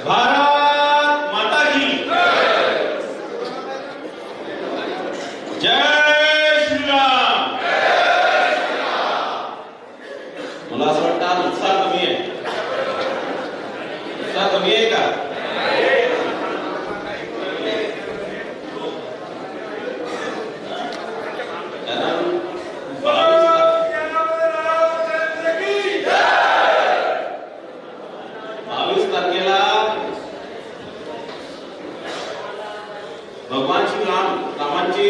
भारत माता की जय श्रीराम। मला असं वाटतं आज उत्साह कमी आहे. उत्साह कमी आहे का? भगवान श्री रामांची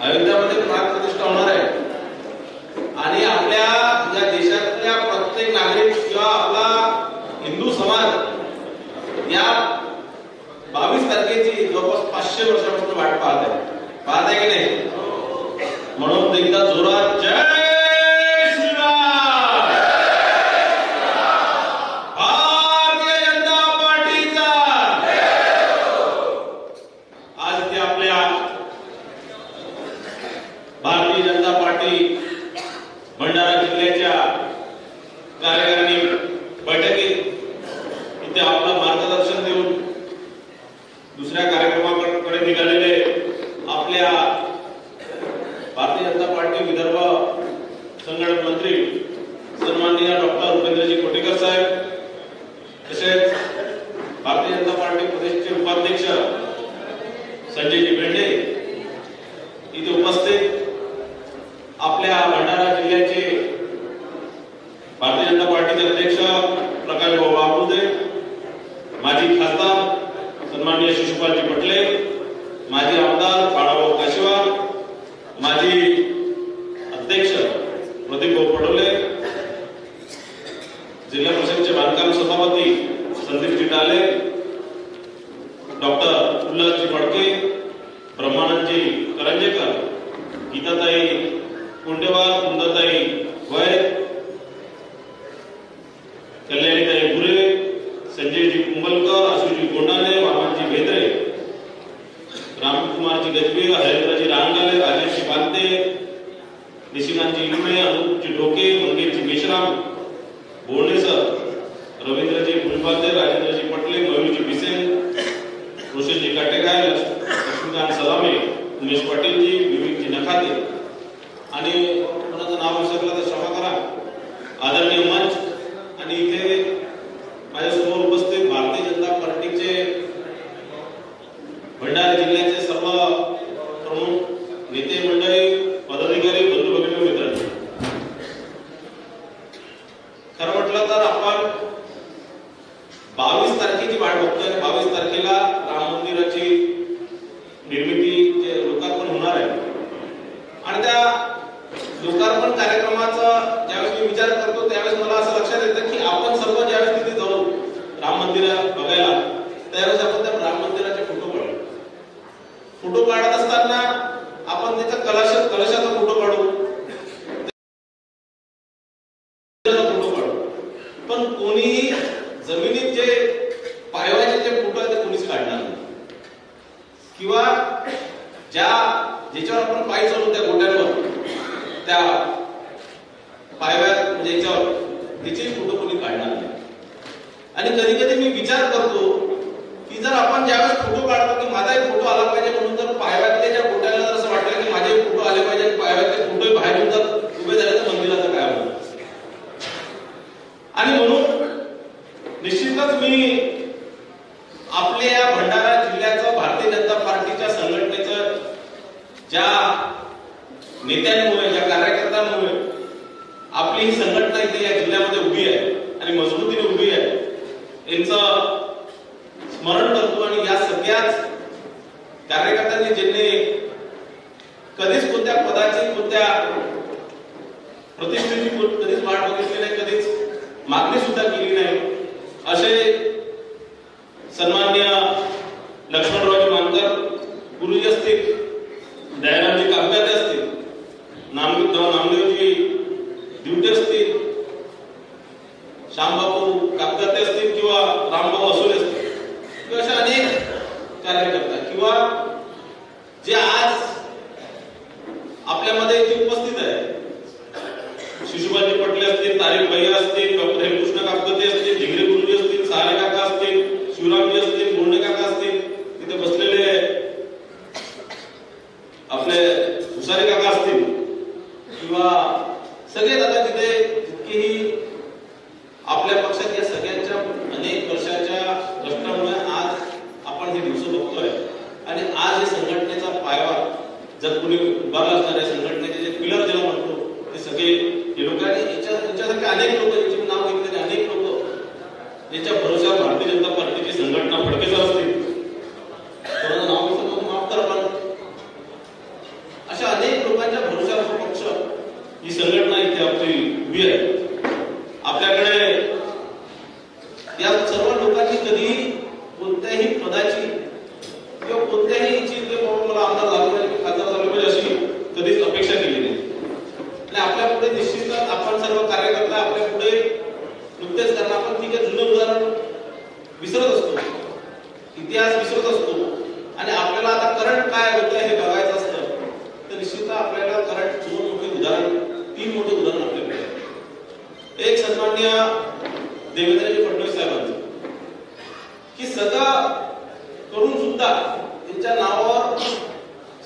अयोध्यामध्ये प्राण प्रतिष्ठा होणार आहे आणि आपल्या या देशातल्या प्रत्येक नागरिक किंवा आपला हिंदू समाज या 22 तारखेची जवळपास 500 वर्षापासून वाट पाहत आहे की नाही? म्हणून एकदा जोरात जय भारतीय जनता पार्टी भंडारा जिल्ह्याच्या कार्यकारिणी बैठकीत इथे आपलं मार्गदर्शन देऊन दुसऱ्या कार्यक्रमाकडे निघालेले आपल्या भारतीय जनता पार्टी विदर्भ संघटक मंत्री सन्माननीय डॉक्टर उपेंद्रजी कोटेकर साहेब, तसेच भारतीय जनता पार्टी प्रदेशचे उपाध्यक्ष संजयजी भेंडे इथे उपस्थित, आपल्या भंडारा जिल्ह्याचे भारतीय जनता पार्टीचे अध्यक्ष प्रकाश भाऊ बाबुदे, माजी खासदार सन्माननीय शिशुपालजी पटले, माजी आमदार बाळाभाऊ काशीवार, माजी अध्यक्ष प्रदीप भाऊ पडोले, जिल्हा परिषदचे बांधकाम सभापती संदीपजी टाले, डॉक्टर उल्हासजी फडके, ब्रह्मानंदजी करंजेकर, गीताताई कुंडेवार, कुंदताई वैद, कल्याणीताई गुरे, संजयजी कुंभलकर, आशुजी गोंडाले, वामनजी भेद्रे, रामकुमारजी गजबे, हरेंद्रजी रांगाले, राजेशजी बांते, निशिकांतजी इलुमे, अनुपजी ढोके, मंगेशजी मेश्राम, बोर्डेसर, रवींद्रजी फुलपाते, राजेंद्रजी पटले, मयूरजी बिसेन, रोशनजी काटेगाय, लक्ष्मीकांत सलामे, उमेश पाटीलजी, विवेकजी नखाते आणि कोणाचं नाव विसरलं तर क्षमा करा. आदरणीय मंच आणि इथे माझ्यासमोर उपस्थित भारतीय जनता पार्टीचे भंडारा जिल्ह्याचे सर्व प्रमुख नेते मंडळी, पदाधिकारी, बंधू भगिनी, मित्रांनो, खरं म्हटलं तर आपण 22 तारखेची वाट बघतोय. 22 तारखेला राम मंदिराची निर्मितीचे लोकार्पण होणार आहे आणि त्या लोकार्पण कार्यक्रमाचा ज्यावेळेस मी विचार करतो त्यावेळेस मला असं लक्षात येतं की आपण सर्व ज्यावेळेस तिथे जाऊ राम मंदिर बघायला, त्यावेळेस आपण त्या राम मंदिराचे फोटो काढत असताना आपण त्याचा कलशाचा फोटो काढू, पण कोणी जमिनीत जे पायवाचे जे फोटो आहेत ते कोणीच काढणार नाही किंवा ज्याच्यावर आपण पाय चालू त्या गोट्यांवर त्या पायव्यात म्हणजे याच्यावर त्याचे फोटो कोणी काढणार नाही. आणि कधी कधी मी विचार करतो की जर आपण ज्यावेळेस फोटो काढतो की माझा एक फोटो आला पाहिजे म्हणून जर पायव्यातल्या ज्या गोट्याला जर असं वाटलं की माझे फोटो आले पाहिजे, पायव्यातले फोटो बाहेर येऊन जर उभे झाले तर मंदिराचं काय होईल. आणि म्हणून निश्चितच मी आपल्या या भंडारा जिल्ह्याचं भारतीय जनता पार्टीच्या संघटनेचं ज्या नेत्यांमुळे, ज्या कार्यकर्त्यांमुळे आपली ही संघटना इथे या जिल्ह्यामध्ये उभी आहे आणि मजबूतीने उभी आहे, यांचं स्मरण करतो. आणि या सगळ्याच कार्यकर्त्यांनी ज्यांनी कधीच कोणत्या पदाची, कोणत्या प्रतिष्ठेची कधीच वाट बघितली नाही, कधीच मागणी सुद्धा केली नाही, असे सन्मान्य लक्ष्मणरावजी मानकर गुरुजी असतील, दयानंदजी कामगाते असतील, नामदेवजी दिवटे असतील, श्यामबाबू कामगाते असतील किंवा रामभाऊ असोले असतील किंवा अशा अनेक कार्यकर्ता किंवा जे आज आपल्यामध्ये इथे उपस्थित आहे, शिशुपालजी पटले असतील, तारीख भैया असतील, डॉक्टर हेमकृष्ण कामगाते असतील, झिंगरे गुरुजी असतील, सहारे जर कोणी उभारला असणाऱ्या संघटनेचे जे पिलर ज्याला म्हणतो ते सगळे हे लोक आणि याच्यासारखे अनेक लोक ज्यांचे नाव घेतलेले अनेक लोक ज्यांच्या भरोश्यावर भारतीय जनता पार्टीची संघटना फडकेचा असते कोणाचं नाव घेतलं माफ करा पण अशा अनेक लोकांच्या भरोश्यावर पक्ष ही संघटना इथे आपली उभी आहे. आपल्याकडे या सर्व लोकांनी कधी कोणत्याही पदाची किंवा कोणत्याही मला आमदार झालो पाहिजे खासदार झालो पाहिजे अशी कधीच अपेक्षा केली नाही. आणि आपल्या पुढे निश्चितच आपण सर्व कार्यकर्ता आपल्या पुढे नुकतेच कारण आपण ठीक आहे जुनं उदाहरण विसरत असतो, इतिहास विसरत असतो आणि आपल्याला आता करंट काय होतं हे बघायचं असतं तर निश्चितच आपल्याला करंट तीन मोठे उदाहरण आपल्याकडे. एक सन्माननीय देवेंद्रजी फडणवीस साहेबांचं की सगळं करून सुद्धा त्यांच्या नावावर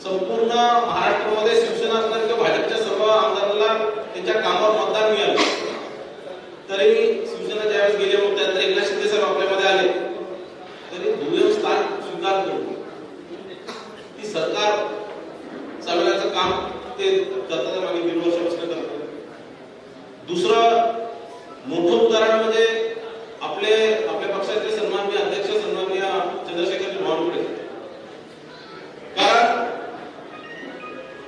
संपूर्ण महाराष्ट्रामध्ये शिवसेना असणार किंवा भाजपच्या सर्व आमदारांना त्यांच्या कामावर मतदान मिळालं तरी शिवसेना ज्यावेळेस गेले मग त्यानंतर एकनाथ शिंदे साहेब आपल्यामध्ये आले तरी दुय्यम स्थान स्वीकार करून ती सरकार चालवण्याचं काम ते करतात मागे 1.5 वर्षापासून करतात. दुसरं मोठं उदाहरण म्हणजे आपल्या पक्षाचे सन्माननीय अध्यक्ष सन्माननीय चंद्रशेखर बावनकुळे. कारण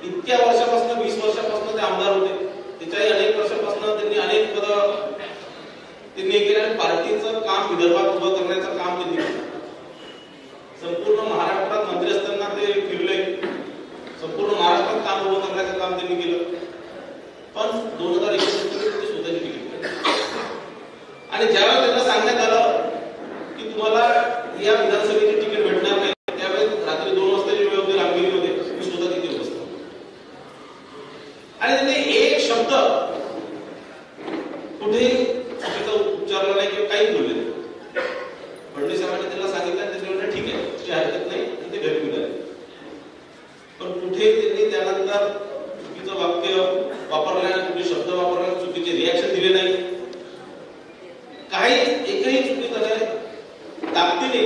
इतक्या वर्षापासून 20 वर्षापासून ते आमदार होते, त्याच्याही अनेक वर्षापासून त्यांनी अनेक पद त्यांनी केले आणि पार्टीचं काम विदर्भात उभं करण्याचं काम त्यांनी केलं. संपूर्ण महाराष्ट्रात मंत्री असताना ते फिरले, संपूर्ण महाराष्ट्रात काम उभं करण्याचं काम त्यांनी केलं. पण 2021 मध्ये ते स्वतःची तिकीट आणि ज्यावेळेस त्यांना सांगण्यात आलं की तुम्हाला या विधानसभेची तिकीट भेटणार नाही त्यावेळेस रात्री 2 वाजताची वेळ होती रामगिरीमध्ये मी स्वतः तिथे बसतो आणि त्यांनी एक शब्द कुठेही चुकीचा उच्चारला नाही किंवा काही बोलले नाही. फडणवीस साहेबांनी त्यांना सांगितलं आणि त्याच्यावर ठीक आहे त्याची हरकत नाही आणि ते घरी निघाले. पण कुठेही त्यांनी त्यानंतर चुकीचं वाक्य वापरलं नाही, कुठे शब्द वापरला, चुकीचे रिॲक्शन दिले नाही, काही एकही चुकी झाले. ताकदीने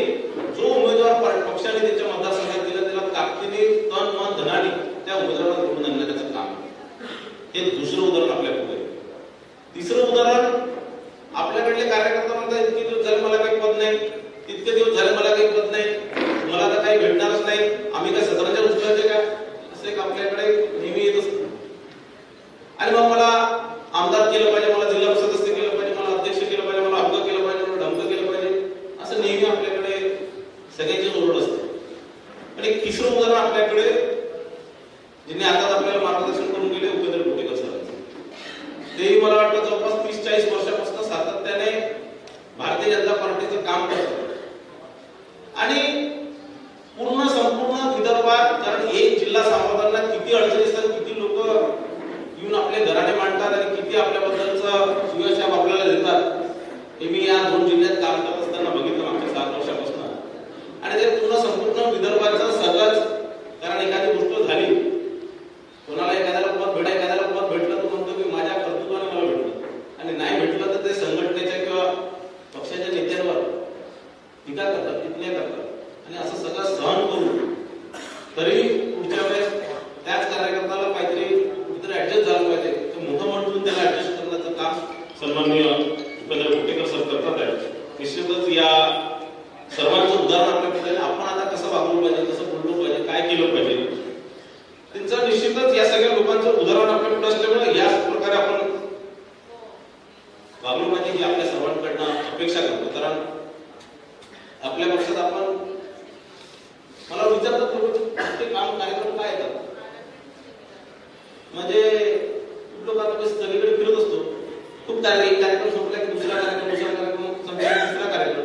जो उमेदवार पक्षाने त्यांच्या मतदारसंघात दिला त्याला ताकदीने तन मन धनाने त्या उमेदवाराला निवडून आणण्याचं काम. हे दुसरं उदाहरण आपल्या पुढे. तिसरं उदाहरण आपल्याकडले कार्यकर्ता म्हणतात इतके दिवस झाले मला काही पद नाही, इतके दिवस झाले मला काही पद नाही, मला तर काही भेटणारच नाही, आम्ही काय सदराच्या उचलायचे का असं एक आपल्याकडे नेहमी येत असतं. आणि मग मला आमदार केलं पाहिजे, मला जिल्हा सदस्य केलं पाहिजे, मला अध्यक्ष केलं पाहिजे, मला अमक केलं पाहिजे, मला ढमक केलं पाहिजे असं नेहमी आपल्याकडे सगळ्यांची ओरड असते. आणि एक तिसरं उदाहरण आपल्याकडे ज्यांनी आता आपल्याला मार्गदर्शन करून गेले उपेंद्र कोटेकर सरांचं. तेही मला वाटतं जवळपास 30-40 वर्षापासून सातत्याने भारतीय जनता पार्टीचं काम करतात आणि पूर्ण संपूर्ण विदर्भात कारण एक जिल्हा सांभाळताना किती अडचणी असतात, किती लोक येऊन आपले घराणे मांडतात आणि किती आपल्याबद्दलचं शुभेच्छा आपल्याला देतात हे मी या 2 जिल्ह्यात काम करत असताना बघितलं मागच्या 7 वर्षापासून. आणि ते पूर्ण संपूर्ण विदर्भाचं सगळंच कारण एखादी गोष्ट झाली कोणाला एखाद्याला पद भेटलं तो म्हणतो की माझ्या कर्तृत्वाने मला भेटलं आणि नाही भेटलं तर ते संघटनेच्या किंवा पक्षाच्या नेत्यांवर टीका करतात, टिप्पण्या करतात आणि असं सगळं सहन करून तरी पुढच्या वेळेस त्याच कार्यकर्त्याला काहीतरी ऍडजस्ट झालं पाहिजे तर मोठं म्हणून त्याला ऍडजस्ट करण्याचं काम सन्माननीय उपेंद्र कोटेकर सर करतात आहे. निश्चितच या सर्वांचं उदाहरण आपल्या पुढे आपण आता कसं वागलो पाहिजे, कसं बोललो पाहिजे, काय केलं पाहिजे त्यांचं निश्चितच या सगळ्या लोकांचं उदाहरण आपल्या पुढे असल्यामुळे याच प्रकारे आपण वागलो पाहिजे ही आपल्या सर्वांकडनं अपेक्षा करतो. कारण आपल्या पक्षात आपण मला विचारतात लोक काम कार्यक्रम काय येतात म्हणजे लोक आता सगळीकडे फिरत असतो खूप एक कार्यक्रम संपला की दुसरा कार्यक्रम संपला तिसरा कार्यक्रम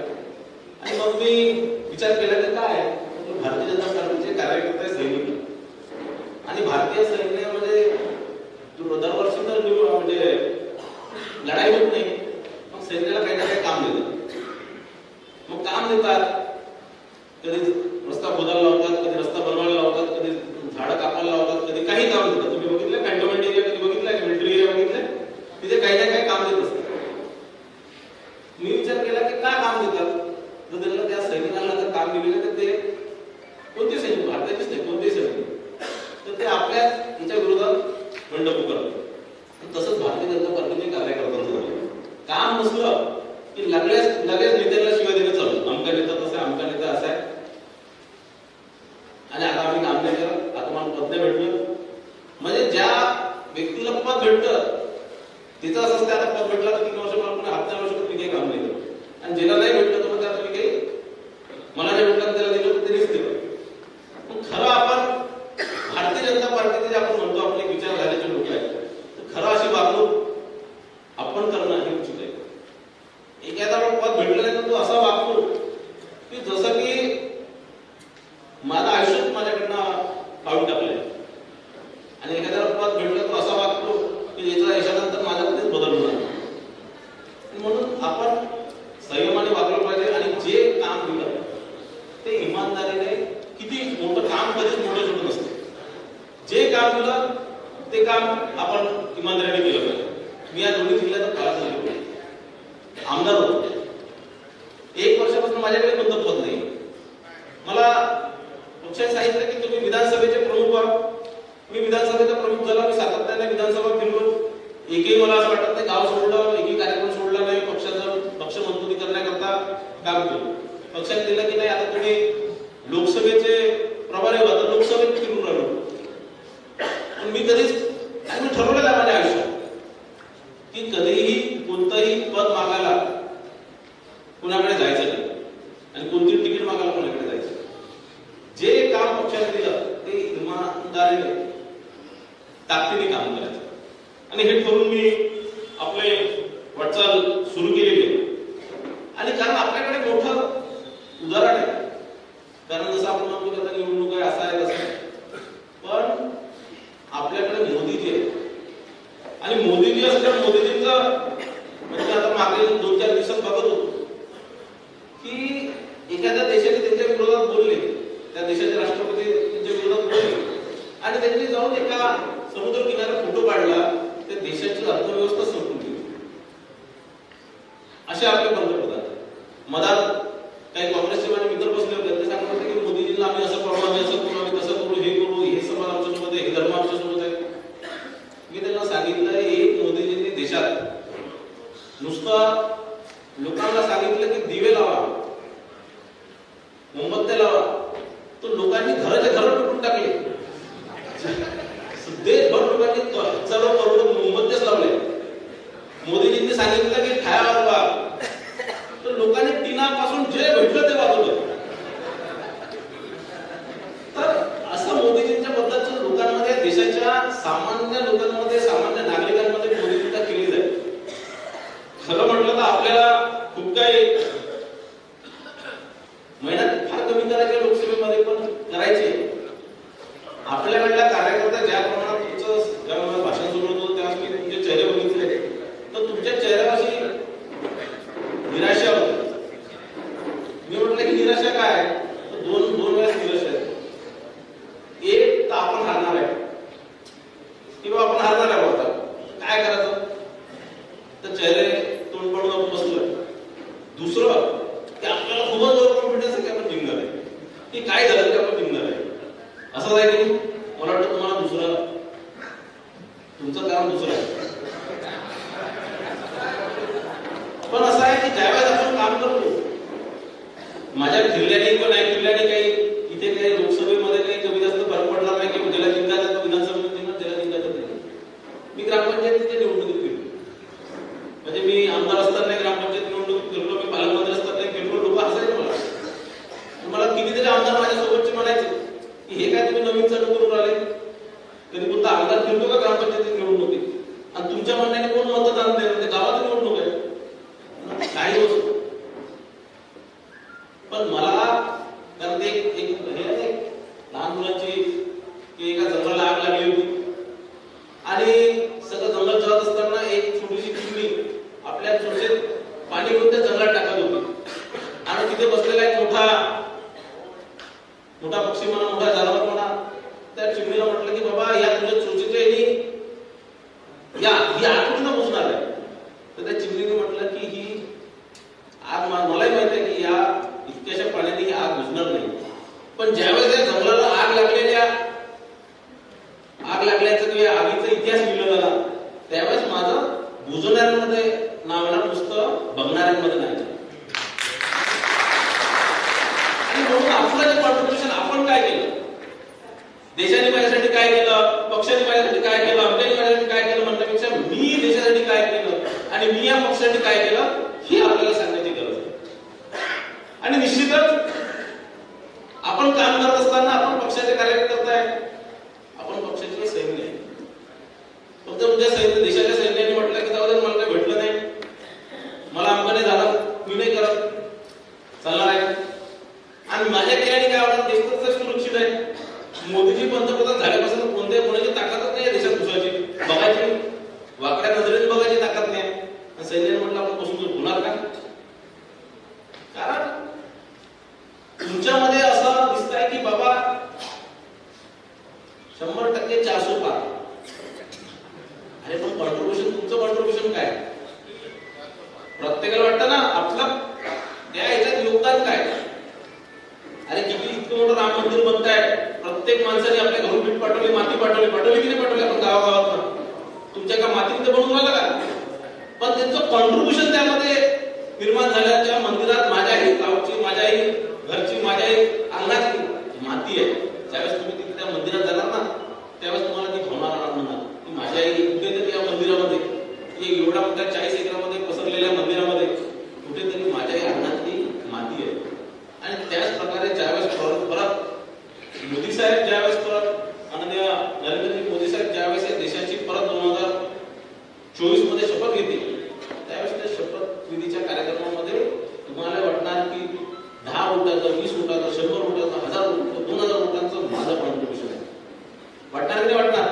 आणि मग मी विचार केला की काय भारतीय जनता पार्टीचे कार्यकर्ते सैनिक आणि भारतीय सैन्यामध्ये दरवर्षी तर म्हणजे लढाई होत नाही मग सैन्याला काही ना काही काम देतात. मग काम देतात कधी रस्ता खोदायला लावतात, कधी रस्ता बनवायला लावतात, कधी झाडं कापायला लावतात, कधी काही काम देतात. तुम्ही बघितलं कॅन्टोन्मेंट एरिया कधी बघितलाय, मिलिटरी एरिया बघितलाय, तिथे काही ना काही काम देत असतात. मी विचार केला की का काम देतात जर त्यांना त्या सैनिकांना जर काम दिलेलं तर ते कोणते सैनिक भारताचेच नाही कोणते सैनिक तर ते भारतीय जनता पार्टीचे कार्यकर्त्यांचं झालं. काम नसलं की लगेच नेत्याला शिवाय देणं चालू, आमका नेता तसा आहे, आमका नेता असा आहे, आणि आता आम्ही काम नाही करत, आता मला पद नाही भेटलं. म्हणजे ज्या व्यक्तीला पद भेटतं तिचं असं असतं, आता पद भेटला तर 3 वर्ष मला पुन्हा हात नाही वर्ष मी काही काम नाही करत, आणि ज्याला नाही भेटलं तर मग आता मी काही मला नाही भेटलं त्याला दिलं तर त्यांनीच दिलं. पण खरं आपण भारतीय जनता पार्टीचे जे आपण म्हणतो आपले विचार झाल्याचे लोक आहेत, तर खरं अशी वागणूक आपण करणं हे उचित आहे. एखादा पद भेटलं नाही तर तो असा वागतो की जसं की माझं आयुष्यात माझ्याकडनं काढून टाकलंय, आणि एखाद्याला पद भेटलं तो असा वागतो की याचा यशानंतर माझ्यामध्येच बदल होणार. म्हणून आपण संयमाने वागलं पाहिजे, आणि जे काम दिलं ते इमानदारीने, किती मोठं काम कधीच मोठं छोटं नसतं, जे काम दिलं ते काम आपण इमानदारीने केलं पाहिजे. मी या दोन्ही जिल्ह्यात काळ आमदार होतो, 1 वर्षापासून माझ्याकडे कोणतं पद नाही. मला पक्षाने सांगितलं की तुम्ही विधानसभेचे प्रमुख व्हा. मी विधानसभेचा प्रमुख झाला, मी सातत्याने विधानसभा फिरलो, एकही मला असं वाटत नाही गाव सोडलं, एकही कार्यक्रम सोडला नाही, पक्ष मजबूती करण्याकरता काम केलं. पक्षाने दिलं की नाही आता तुम्ही लोकसभेचे प्रभारी व्हा, तर लोकसभेत फिरून राहिलो. पण मी कधीच, आणि मी ठरवलेलं आहे माझ्या आयुष्यात की कधीही कोणतंही पद मागायला कुणाकडे जायचं नाही, आणि कोणती तिकीट मागायला कुणाकडे जायचं. जे काम पक्षाने दिलं ते इमानदारीने ताकदीने काम करायचं, आणि हे ठरवून मी आपले वाटचाल सुरू केलेली आहे. आणि कारण आपल्याकडे मोठं उदाहरण आहे, कारण जसं आपण म्हणतो की आता निवडणूक आहे, असं आहे तसं आहे, पण आपल्याकडे मोदीजी आहे, आणि मोदीजी असल्यामुळे मोदीजींचं म्हणजे आता मागे 2-4 दिवसात बघत होतो की एखाद्या देशाने त्यांच्या विरोधात बोलले, त्या देशाचे राष्ट्रपती त्यांच्या विरोधात बोलले, आणि त्यांनी जाऊन एका समुद्र किनाऱ्यात फोटो काढला, त्या देशाची अर्थव्यवस्था संपून गेली. असे आपले पंतप्रधान. मधात काही काँग्रेसचे माझे मित्र बसले होते, ते सांगत होते की मोदीजींना आम्ही असं करू, आम्ही असं करू, आम्ही तसं करू, हे करू, हे समाज आमच्यासोबत आहे, हे धर्म आमच्यासोबत आहे. मी त्यांना सांगितलं, एक मोदीजींनी देशात नुसतं लोकांना सांगितलं की दिवे लावा, मोमबत्त्या लावा, तो लोकांनी घराच्या घर लुटून टाकले. देशभर लोकांनी सर्व करोड मोमबत्त्याच लावले. मोदीजींनी सांगितलं की ठाया वाजवा, तर लोकांनी टिनापासून जे भेटलं ते वाजवलं. तर असं मोदीजींच्या बद्दलच्या लोकांमध्ये, देशाच्या सामान्य लोकांमध्ये, सामान्य नागरिकांमध्ये मोदीजींचा केली जाईल. खरं म्हटलं तर आपल्याला खूप काही मेहनत फार कमी करायची लोकसभेमध्ये, पण करायची. आपल्याकडल्या कार्यकर्ता ज्या प्रमाणात तुमचं जेव्हा भाषण सुरू होतं तेव्हा मी तुमचे चेहरे बघितले, तर तुमच्या चेहऱ्यावरशी निराशा होती. मी म्हटलं की निराशा काय, तर दोन वेळेस निराशा आहे. एक तर आपण हारणार आहे, किंवा आपण हारणार आहे, होता काय करायचं, तर चेहरे तोंड पडून आपण बसलोय. दुसरं की आपल्याला खूपच ओव्हर कॉन्फिडन्स आहे की आपण जिंकणार आहे, की काय झालं की आपण जिंकणार आहे. असं आहे की मला वाटतं तुम्हाला दुसरं, तुमचं काम दुसरं आहे. पण असं आहे की ज्यावेळेस आपण काम करतो, माझ्या फिरल्याने किंवा नाही फिरल्याने काही इथे काही लोकसभेमध्ये काही कमी जास्त फरक पडणार नाही, की ज्याला जिंकायचं तो विधानसभेत जिंकणार, ज्याला जिंकायचं नाही. मी ग्रामपंचायतीच्या निवडणुकीत फिरलो, म्हणजे मी आमदार असताना ग्रामपंचायत निवडणुकीत फिरलो, मी पालकमंत्री असताना फिरलो. लोक हसायचे मला कितीतरी आमदार माझ्यासोबतचे म्हणायचे की हे काय तुम्ही नवीन चालू करून राहिले, कधी कोणता आमदार फिरतो का ग्रामपंचायतीत निवडणुकीत, आणि तुमच्या म्हणण्याने कोण मतदान देणार, म्हणजे गावात निवडणूक आहे काही गोष्ट. पण मला कारण ते एक लहान मुलांची की एका जंगलाला आग लागली होती, आणि सगळं जंगल जळत असताना एक छोटीशी चिमणी आपल्या चोचेत पाणी घेऊन त्या जंगलात टाकत होती, आणि तिथे बसलेला एक मोठा पक्षी म्हणा, मोठा जनावर म्हणा, त्या चिमणीला म्हटलं की बाबा या तुझ्या चोचेच्या ही आग कुठं बुजणार आहे. तर त्या चिमणीने म्हटलं की ही आग मलाही माहित आहे की या इतक्याशा पाण्याने ही आग बुजणार नाही, पण ज्यावेळेस या जंगलाला आग लागल्याचा किंवा आगीचा इतिहास लिहिला झाला, त्यावेळेस माझं समाजाचे कॉन्ट्रिब्युशन आपण काय केलं, देशाने माझ्यासाठी काय केलं, पक्षाने माझ्यासाठी काय केलं, आमच्याने माझ्यासाठी काय केलं म्हणण्यापेक्षा मी देशासाठी काय केलं आणि मी या पक्षासाठी काय केलं ही आपल्याला सांगण्याची गरज आहे. आणि निश्चितच आपण काम करत असताना आपण पक्षाचे कार्यकर्ते आहे, आपण पक्षाचे सैन्य आहे. फक्त तुमच्या सैन्य देशाच्या सैन्याने म्हटलं की जाऊ दे मला काही भेटलं नाही, मला आमच्याने झालं, मी नाही करत चालणार आहे. आणि माझ्या केल्याने काय होणार, देश तर सुरक्षित आहे. मोदीजी पंतप्रधान झाल्यापासून कोणत्याही कोणाची ताकदच नाही देशात घुसायची, बघायची वाकड्या नजरेने बघायची ताकद नाही. सैन्याने म्हटलं आपण बसून होणार का? कारण तुमच्यामध्ये असं दिसत आहे की बाबा 100% 400 पार. अरे पण कॉन्ट्रिब्युशन, तुमचं कॉन्ट्रिब्युशन काय? प्रत्येकाला वाटतं ना आपलं त्या ह्याच्यात योगदान काय? अरे किती इतकं मोठं राम मंदिर बनताय, प्रत्येक माणसाने आपल्या घरून पीठ पाठवली, माती पाठवली की नाही पाठवली आपण गावागावात? तुमच्या का मातीमध्ये बनवून राहिलं का? पण त्यांचं कॉन्ट्रिब्युशन त्यामध्ये निर्माण झालं. त्या मंदिरात माझ्याही गावची, माझ्याही घरची, माझ्याही अंगणाची माती आहे. ज्यावेळेस तुम्ही त्या मंदिरात जाणार ना त्यावेळेस तुम्हाला ती भावना म्हणणार की माझ्याही कुठेतरी या मंदिरामध्ये, एवढ्या मोठ्या 40 एकरामध्ये पसरलेल्या मंदिरामध्ये कुठेतरी माझ्याही अंगणातली माती आहे. आणि त्याच प्रकारे ज्यावेळेस परत मोदी साहेब ज्यावेळेस परत माननीय नरेंद्रजी मोदी साहेब ज्यावेळेस या देशाची परत 2024 मध्ये शपथ घेतील त्यावेळेस त्या शपथविधीच्या कार्यक्रमामध्ये तुम्हाला वाटणार की 10 वोटाचं, 20 वोटाचं, 100 वोटाचं, 1000 वोटाचं, 2000 वोटांचं माझं कॉन्ट्रिब्युशन आहे. वाटणार की नाही वाटणार?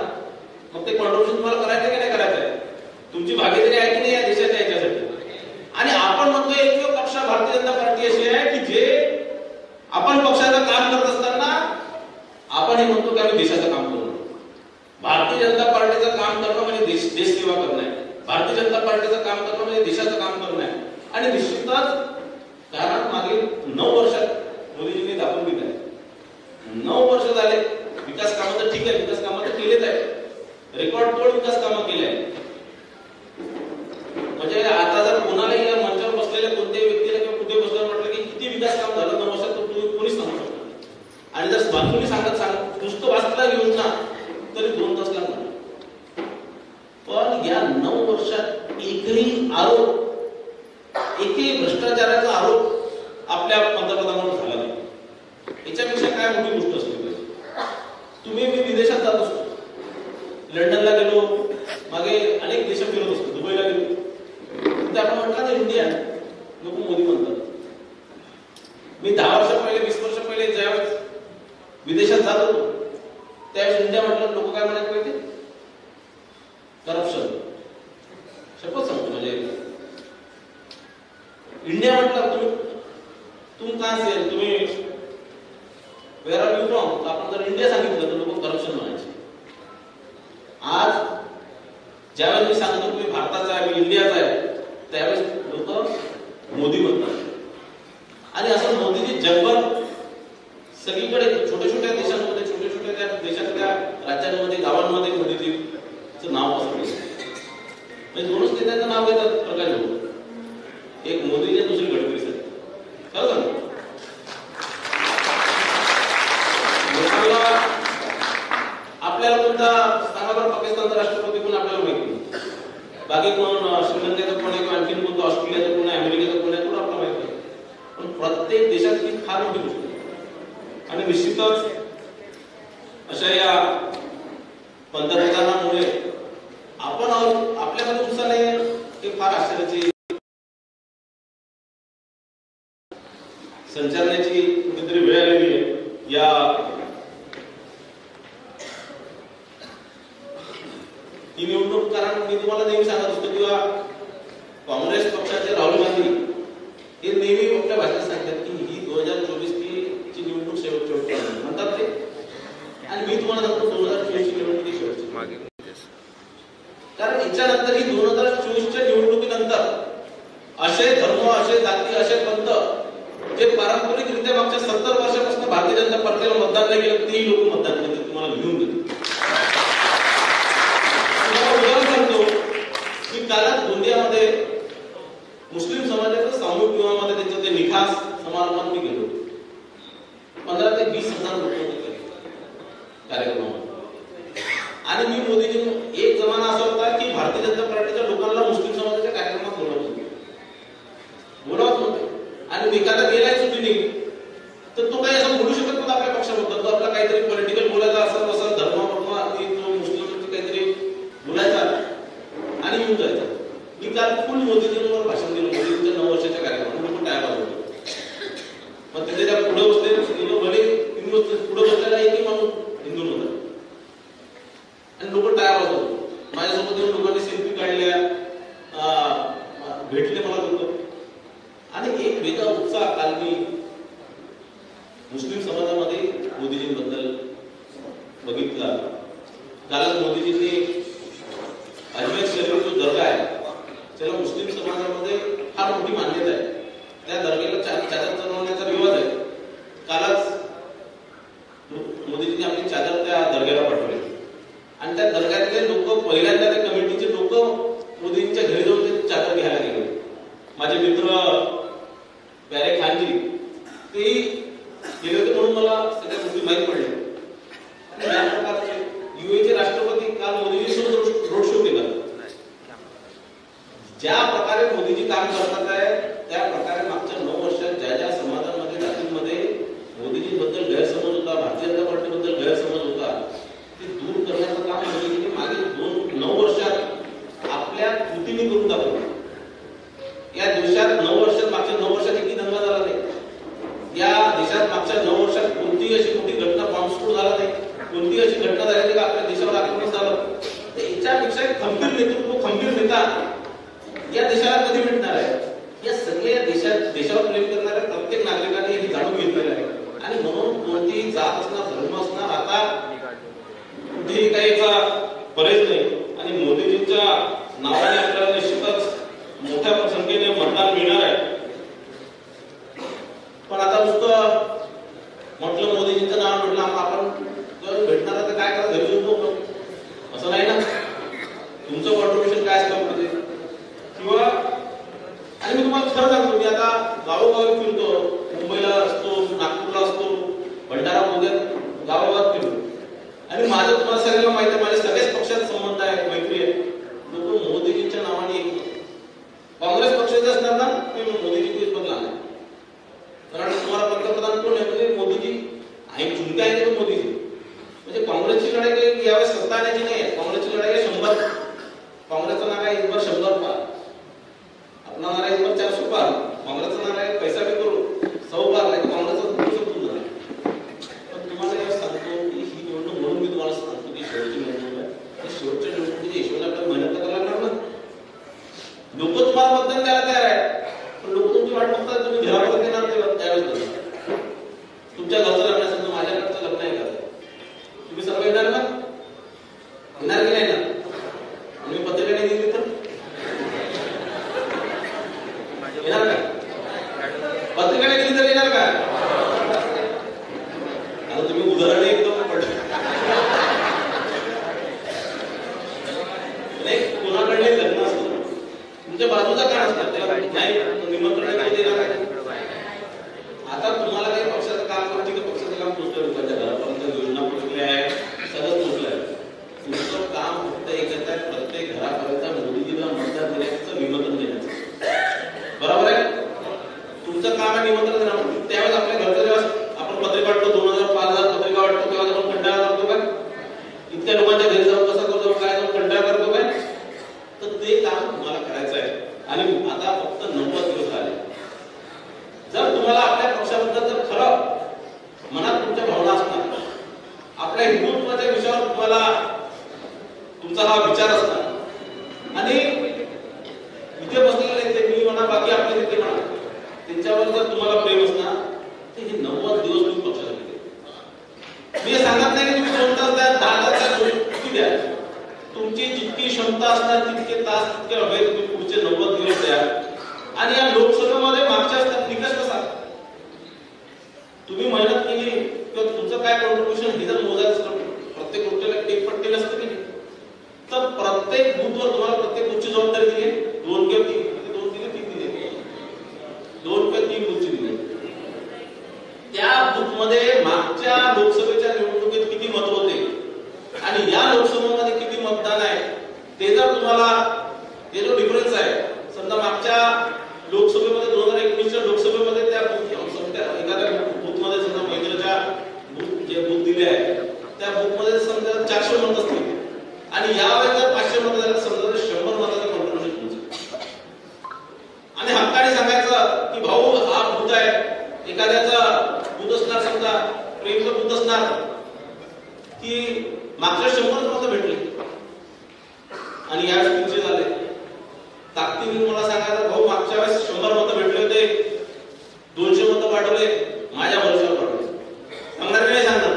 मग ते कॉन्ट्रिब्युशन तुम्हाला करायचं की नाही करायचं? तुमची भागीदारी आहे की नाही या देशाच्या याच्यासाठी? आणि आपण म्हणतोय एकमेव पक्ष भारतीय जनता पार्टी अशी आहे की जे आपण पक्षाचं काम करत असताना आपण हे म्हणतो की आम्ही देशाचं काम करू. भारतीय जनता पार्टीचं काम करणं म्हणजे देश सेवा करणं आहे. भारतीय जनता पार्टीचं काम करणं म्हणजे देशाचं काम करणं आहे. आणि निश्चितच कारण मागील 9 वर्षात मोदीजींनी दाखवून दिलं आहे. 9 वर्ष झाले विकास कामं तर ठीक आहे, विकास कामं तर केलेच आहे, रेकॉर्ड तोड विकास कामं केले आहे. म्हणजे आता जर कोणालाही या मंचावर बसलेल्या कोणत्याही व्यक्तीला किंवा कुठे बसल्यावर म्हटलं की किती विकास काम झालं 9 वर्षात तर तुम्ही कोणीच सांगू शकणार. आणि जर बाजूने सांगत नुसतं वाचला घेऊन ना तरी 2 तास लागणार. पण या 9 वर्षात एकही आरोप, एकही भ्रष्टाचाराचा आरोप आपल्या पंतप्रधानांवर झाला नाही. याच्यापेक्षा काय मोठी गोष्ट असली पाहिजे? तुम्ही मी विदेशात जात असतो, लंडनला गेलो, मागे अनेक देश फिरत असतो, दुबईला गेलो, तिथे आपण म्हटलं ना इंडिया, लोक मोदी म्हणतात. मी 10 वर्ष पहिले, 20 वर्ष पहिले ज्यावेळेस विदेशात जात होतो त्यावेळेस इंडिया म्हटलं लोक काय म्हणायचे माहिती? करप्शन. शपथ सांगतो म्हणजे इंडिया म्हटलं तुम कहां से, तुम्ही वेर आर यू फ्रॉम, आपण जर इंडिया सांगितलं तर लोक करप्शन म्हणायचे. आज ज्यावेळेस मी सांगतो तुम्ही भारताचा आहे, मी इंडियाचा आहे, त्यावेळेस लोक मोदी म्हणतात. आणि असं मोदीजी जगभर सगळीकडे छोट्या छोट्या देशांमध्ये, छोट्या छोट्या त्या देशातल्या राज्यांमध्ये, गावांमध्ये मोदीजीचं नाव पसरलं. म्हणजे 2च नेत्यांचं नाव घेतात प्रकाश भाऊ, एक मोदीजी, दुसरी गडकरी साहेब. खरं ना? लोकांना आपल्याला कोणता सांगा बरं, पाकिस्तानचा राष्ट्रपती कोण आपल्याला माहिती नाही, बाकी कोण श्रीलंकेचा कोण आहे किंवा आणखी कोणतं ऑस्ट्रेलियाचा कोण आहे, अमेरिकेचा कोण आहे कोण आपल्याला माहिती नाही. पण प्रत्येक देशात ही फार मोठी गोष्ट आहे. आणि निश्चितच अशा या पंतप्रधानामुळे आपण आपल्यामध्ये उत्साह नाही हे फार आश्चर्याची, संचारण्याची कुठेतरी वेळ आलेली आहे. या ही निवडणूक, कारण मी तुम्हाला नेहमी सांगत असतो किंवा काँग्रेस पक्षाचे राहुल गांधी हे नेहमी आपल्या भाषणात सांगतात की ही 2024 ची निवडणूक शेवटची म्हणतात ते. आणि मी तुम्हाला सांगतो 2024 ची निवडणूक ही शेवटची. कारण याच्यानंतर ही 2024च्या निवडणुकीनंतर असे धर्म, असे जाती, असे पंथ जे पारंपरिकरित्या मागच्या 70 वर्षापासून भारतीय जनता पार्टीला मतदान नाही केलं तेही लोक मतदान करतील, तुम्हाला लिहून देतील. उदाहरण सांगतो की कालच गोंदियामध्ये मुस्लिम समाजाच्या सामूहिक विवाहामध्ये त्यांचं ते निखास समारंभात मी गेलो. 15 आणि एखादा गेलाय चुकीने तर तो काही असं बोलू शकत नव्हता आपल्या पक्षाबद्दल. तो आपला काहीतरी पॉलिटिकल बोलायचा असं असं धर्म मुस्लिम काहीतरी बोलायचा आणि येऊन जायचा. मी काल फुल मोदीजींवर भाषण दिलं, मोदींच्या 9 वर्षाच्या कार्यक्रमात खूप टाइम आला. मग तिथे त्या पुढे बसले भले पुढे बसलेला एकही माणूस हिंदू नव्हता आणि लोक टायर होतो. माझ्यासोबत येऊन लोकांनी सेल्फी काढल्या, भेटले मला लोक आणि एक वेगळा उत्साह काल मी मुस्लिम समाजामध्ये मोदीजींबद्दल बघितला. कालच मोदीजींनी अजमेर शरीफ जो दर्गा आहे त्याला मुस्लिम समाजामध्ये फार मोठी मान्यता आहे. त्या दर्ग्याला चादर चढवण्याचा रिवाज आहे. कालच मोदीजींनी आपली चादर त्या दर्ग्याला पाठवली आणि त्या दर्ग्यातले लोक पहिल्यांदा त्या कमिटीचे लोक मोदींच्या घरी जाऊन ते चादर घ्यायला गेले. माझे मित्र प्यारे खानजी ते गेले होते म्हणून मला सगळ्या गोष्टी माहीत पडल्या. या प्रकारचे युएचे राष्ट्रपती काल मोदीजींसोबत रोड शो केला. ज्या प्रकारे मोदीजी काम करतात आहे त्या प्रकारे मागच्या 9 वर्षात ज्या ज्या समाजामध्ये जातींमध्ये मोदीजींबद्दल गैरसमज होता, भारतीय जनता पार्टीबद्दल गैरसमज होता, ते दूर करण्याचं काम मोदीजींनी मागील 9 वर्षात आपल्या कृतीने करून दाखवलं. या देशात 9 वर्षात मागच्या 9 वर्षात एकही दंगा झाला नाही. या देशात मागच्या 9 वर्षात कोणतीही अशी मोठी घटना, बॉम्बस्फोट झाला नाही, कोणतीही अशी घटना झाली का आपल्या देशावर आक्रमण झालं. याच्यापेक्षा खंबीर नेतृत्व, खंबीर नेता या देशाला कधी मिळणार आहे. या सगळ्या देशावर प्रेम करणाऱ्या प्रत्येक नागरिकाने हे जाणून घेतलेलं आहे आणि म्हणून कोणतीही जात असणार, धर्म असणार, आता कुठेही काही परेच नाही. आणि मोदीजींच्या नावाने आपल्याला निश्चितच मोठ्या संख्येने मतदान मिळणार आहे. पण आता नुसतं म्हटलं मोदीजींचं नाव म्हटलं आपण भेटणार तर काय करा, घरी येऊन असं नाही ना. तुमचं कॉन्ट्रिब्युशन काय असतं म्हणजे किंवा आणि मी तुम्हाला खरं सांगतो, मी आता गावोगावी फिरतो, मुंबईला असतो, नागपूरला असतो, भंडारा गोंदियात गावागावात फिरतो आणि माझं तुम्हाला सगळ्यांना माहिती आहे, माझ्या सगळ्याच पक्षात संबंध आहे, मैत्री आहे. लोक मोदीजींच्या नावाने काँग्रेस पक्षाचे असणार ना ते मोदीजी बदला नाही. कारण तुम्हाला पंतप्रधान कोण आहे म्हणजे मोदीजी आहे, चुनका आहे तो मोदीजी. म्हणजे काँग्रेसची लढाई काही यावेळेस सत्ता आणायची नाही आहे. काँग्रेसची लढाई आहे 100. काँग्रेसचा नारा आहे 100 पार, आपला नारा आहे 400 पार. काँग्रेसचा नारा आहे पैसा बी करू 100 पार नाही. काँग्रेसचा शकतो झाला. पण तुम्हाला हे सांगतो की ही निवडणूक म्हणून मी तुम्हाला सांगतो की शेवटची निवडणूक आहे. शेवटच्या निवडणुकीच्या हिशोबाने आपल्याला मेहनत करायला लागणार ना. लोक तुम्हाला मतदान द्यायला तयार आहे, पण लोक तुमची वाट बघतात. तुम्ही घरावर देणार त्यावेळेस तुमच्या घरचं लग्न असेल तर माझ्या घरचं लग्न आहे का, तुम्ही सर्व येणार ना, येणार की नाही ना. आणि मी पत्रिका नाही दिली तर येणार का, पत्रिका नाही दिली तर येणार का. आता तुम्ही उदाहरण एकदम पडले कोणाकडे लग्न असतं तुमच्या बाजूचा काय असतात नाही निमंत्रण देणार. आता तुम्हाला काही पक्षाचं काम करायची की पक्षाचं काम पोचलं, लोकांच्या घरापर्यंत योजना पोचल्या आहे, सगळं पोचलं आहे. तुमचं काम फक्त एकच आहे, प्रत्येक घरापर्यंत मोदीजीला मतदान देण्याचं, निमंत्रण देण्याचं. बरोबर आहे. तुमचं काम आहे निमंत्रण देणं. त्यावेळेस आपल्या घरचं जेव्हा आपण पत्रिका वाटतो 2000 5000 पत्रिका वाटतो तेव्हा आपण कंटाळा करतो काय, इतक्या लोकांच्या घरी जाऊन कसं करतो काय जाऊन कंटाळा करतो काय. तर ते काम तुम्हाला करायचं आहे आणि आता फक्त 90 दिवस आले. जर तुम्हाला आपल्या पक्षाबद्दल जर खरं मनात तुमच्या भावना असणार, आपल्या हिंदुत्वाच्या विषयावर तुम्हाला तुमचा हा विचार असणार आणि इथे बसलेले नेते मी म्हणा बाकी आपले नेते म्हणा त्यांच्यावर जर तुम्हाला प्रेम असणार तर हे 90 दिवस तुम्ही पक्षासाठी द्या. मी सांगत नाही की तुम्ही 2 तास द्या, 10 तास द्या, किती द्या. तुमची जितकी क्षमता असणार तितके तास तितके हवे तुम्ही पुढचे 90 दिवस द्या. आणि या लोकसभेमध्ये मागच्या निकष कसा तुम्ही मेहनत केली किंवा तुमचं काय कॉन्ट्रिब्युशन हे जर मोजायचं प्रत्येक गोष्टीला टेकपट्टी नसते की तर प्रत्येक बूथवर तुम्हाला प्रत्येक बूथची जबाबदारी दिली 2 किंवा 3 2 दिले 3 दिले 2 किंवा 3 बूथची दिली. त्या बूथमध्ये मागच्या लोकसभेच्या निवडणुकीत किती मत होते आणि या लोकसभेमध्ये किती मतदान आहे ते जर तुम्हाला ते जो डिफरन्स आहे समजा मागच्या लोकसभेमध्ये 2019च्या लोकसभेमध्ये त्या प्रेमचं दूत असणार की मागच्या 100 मतं भेटले आणि या तुमचे झाले. ताकदीने मला सांगायला भाऊ मागच्या वेळेस 100 मतं भेटले होते, 200 मतं वाढवले, माझ्या भरोशावर वाढवले. सांगणार की नाही सांगणार?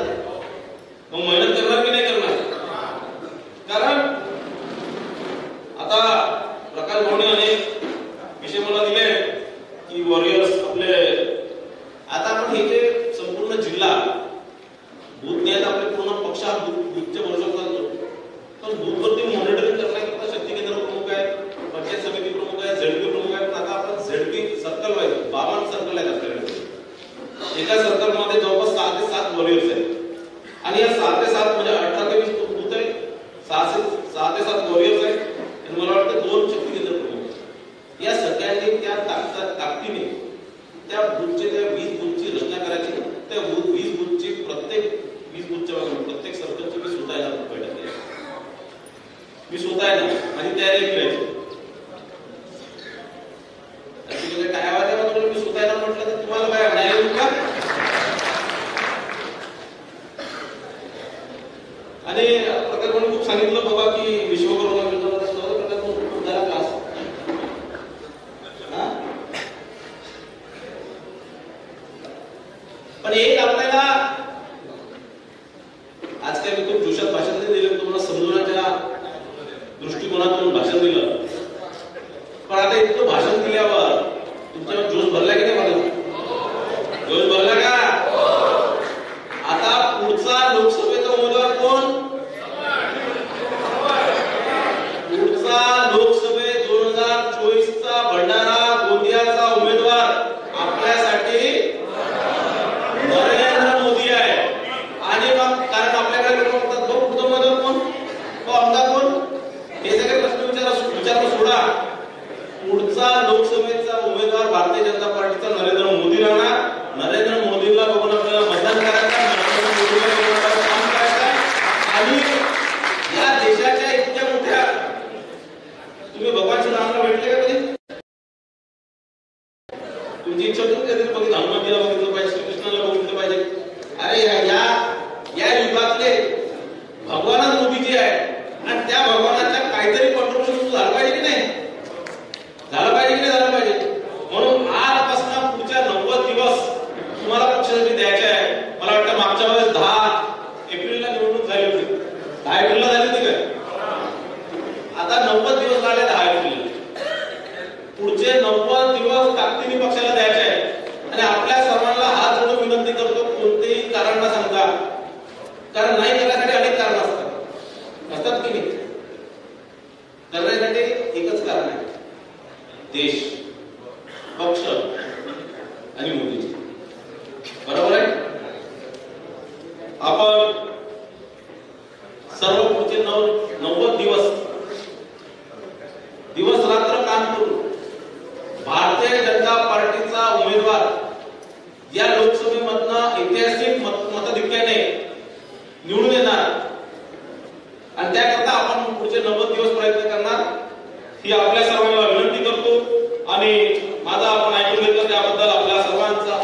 मग मेहनत करणार की नाही करणार? कारण आता प्रकाश भाऊने अनेक विषय मला दिले की वॉरियर्स आपले. आता आपण हे जे संपूर्ण जिल्हा बूथ नाही आपले पूर्ण पक्ष हा बूथच्या भरोशावर चालतो, पण बूथवरती मॉनिटरिंग करण्याकरता शक्ती केंद्र प्रमुख आहे, पंचायत समिती प्रमुख आहे, झेडपी प्रमुख आहे. पण आता आपण झेडपी सर्कल वाईज 52 सर्कल आहेत आपल्याकडे. एका सर्कलमध्ये जवळपास 6 ते 7 वॉरियर्स आहेत आणि या 6 ते 7 म्हणजे 18 ते 20 बूथ आहे, 6 ते 7 वॉरियर्स आहेत आणि मला वाटतं 2 शक्ती केंद्र प्रमुख. या सगळ्यांनी त्या ताकदीने त्या बूथचे त्या 20 बूथची रचना करायची. त्या 20 बूथची प्रत्येक 20 बूथच्या प्रत्येक सर्कलची मी स्वतः येणार पहिल्यांदा. मी स्वतः येणार माझी तयारी करायची. काय आवाज मी स्वतः येणार म्हटलं तर तुम्हाला काय नाही का? आणि प्रकाश खूप सांगितलं बाबा की विश्वकर्मा खूप झाला क्लास. पण एक आपल्याला आज काय मी खूप जोशात भाषण नाही दिलं, तुम्हाला समजवण्याच्या दृष्टिकोनातून भाषण दिलं. पण आता इतकं भाषण दिल्यावर तुमच्यावर जोश भरला की नाही? मला जोश भरला का? आता पुढचा लोकसभेचा उमेदवार कोण? पुढचा लोकसभे 2024चा भंडारा गोंदियाचा उमेदवार आपल्यासाठी नरेंद्र मोदी आहे. आणि मग कारण आपल्याकडे लोक म्हणतात बघ पुढचा उमेदवार कोण, तो आमदार कोण, हे सगळे प्रश्न विचारणं सोडा. पुढचा लोकसभेचा उमेदवार भारतीय जनता पार्टीचा नरेंद्र मोदी राहणार. नरेंद्र मोदीला बघून आपल्याला मतदान करायचं, नरेंद्र मोदीला बघून आपल्याला काम करायचं. आणि या देशाच्या इतक्या मोठ्या तुम्ही भगवानच्या नावाला भेटले का कधी? तुमची इच्छा होती कधी बघितलं हनुमानजीला बघितलं पाहिजे, श्रीकृष्णाला बघितलं पाहिजे. अरे या युगातले भगवानच मोदीजी आहे आणि त्या भगवानाच्या काहीतरी कॉन्ट्रिब्युशन झालं पाहिजे की नाही? झालं पाहिजे की नाही झालं पाहिजे? म्हणून आजपासून पुढच्या 90 दिवस तुम्हाला पक्षासाठी द्यायचे आहे. मला वाटतं मागच्या वेळेस 10 एप्रिलला निवडणूक झाली होती. 10 एप्रिलला झाली होती काय? आता 90 दिवस झाले 10 एप्रिल. पुढचे 90 दिवस ताकदीने पक्षाला द्यायचे आहे. आणि आपल्या सर्वांना हात जोडून विनंती करतो, कोणतेही कारण न सांगता, कारण नाही करण्यासाठी अनेक कारण असतात की नाही? करण्यासाठी एकच कारण आहे, देश, पक्ष आणि मोदीजी. बरोबर आहे? आपण सर्व पुढचे 90 दिवस रात्र काम करू. भारतीय जनता पार्टीचा उमेदवार या लोकसभेमधनं ऐतिहासिक मताधिक्याने निवडून येणार आणि त्याकरता आपण पुढचे 90 दिवस प्रयत्न करणार ही आपल्या सर्वांना विनंती करतो. आणि माझा आपण ऐकून घेतलं त्याबद्दल आपल्या सर्वांचा